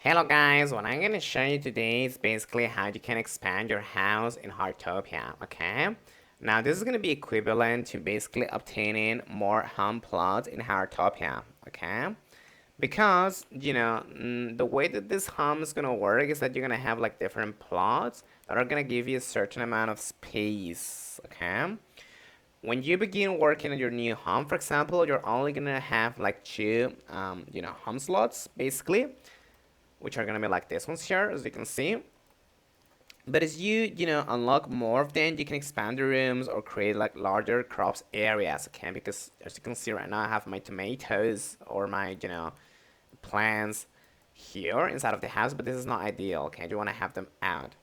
Hello guys, what I'm gonna show you today is basically how you can expand your house in Heartopia, okay? Now this is gonna be equivalent to basically obtaining more home plots in Heartopia, okay? Because, the way that this home is gonna work is that you're gonna have like different plots that are gonna give you a certain amount of space, okay? When you begin working on your new home, for example, you're only gonna have like two, home slots, basically, which are gonna be like this ones here, as you can see. But as you unlock more of them, you can expand the rooms or create like larger crops areas, okay? Because as you can see right now, I have my tomatoes or my, plants here inside of the house, but this is not ideal, okay? You want to have them out.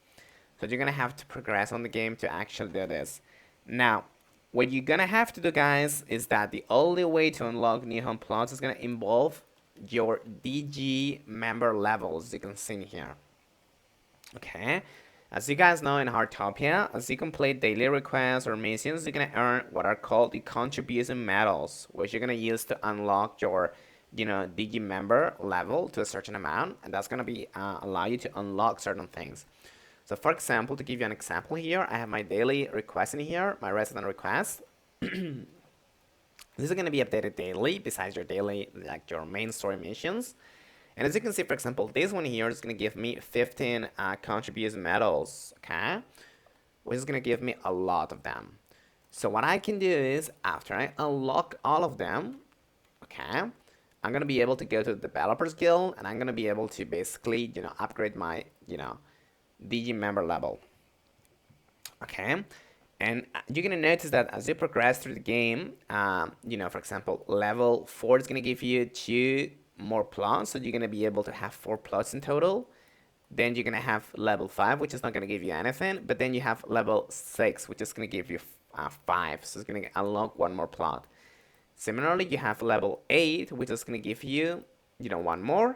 So you're gonna have to progress on the game to actually do this. Now, what you're gonna have to do, guys, is that the only way to unlock new home plots is gonna involve your DG member levels, you can see here. Okay, as you guys know in Heartopia, as you complete daily requests or missions, you're gonna earn what are called the contribution medals, which you're gonna use to unlock your, DG member level to a certain amount, and that's gonna be allow you to unlock certain things. So, for example, to give you an example here, I have my daily request in here, my resident request. This is going to be updated daily besides your daily, like your main story missions. And as you can see, for example, this one here is going to give me 15 contribution medals, okay? Which is going to give me a lot of them. So what I can do is, after I unlock all of them, okay, I'm going to be able to go to the Developers Guild, and I'm going to be able to basically, upgrade my, DG member level, okay? And you're gonna notice that as you progress through the game, for example, level 4 is gonna give you 2 more plots, so you're gonna be able to have 4 plots in total. Then you're gonna have level 5, which is not gonna give you anything, but then you have level 6, which is gonna give you 5, so it's gonna unlock 1 more plot. Similarly, you have level 8, which is gonna give you, 1 more.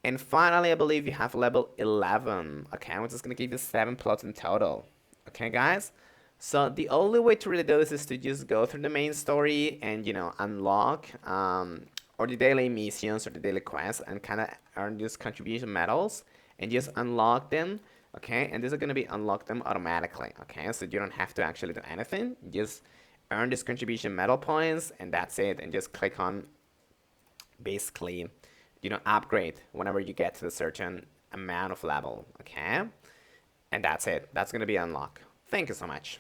And finally, I believe you have level 11, okay, which is gonna give you 7 plots in total. Okay, guys? So the only way to really do this is to just go through the main story and unlock or the daily missions or the daily quests and kind of earn these contribution medals and just unlock them. Okay, and these are gonna be unlock them automatically. Okay, so you don't have to actually do anything. Just earn these contribution medal points and that's it. And just click on basically upgrade whenever you get to a certain amount of level. Okay, and that's it. That's gonna be unlocked. Thank you so much.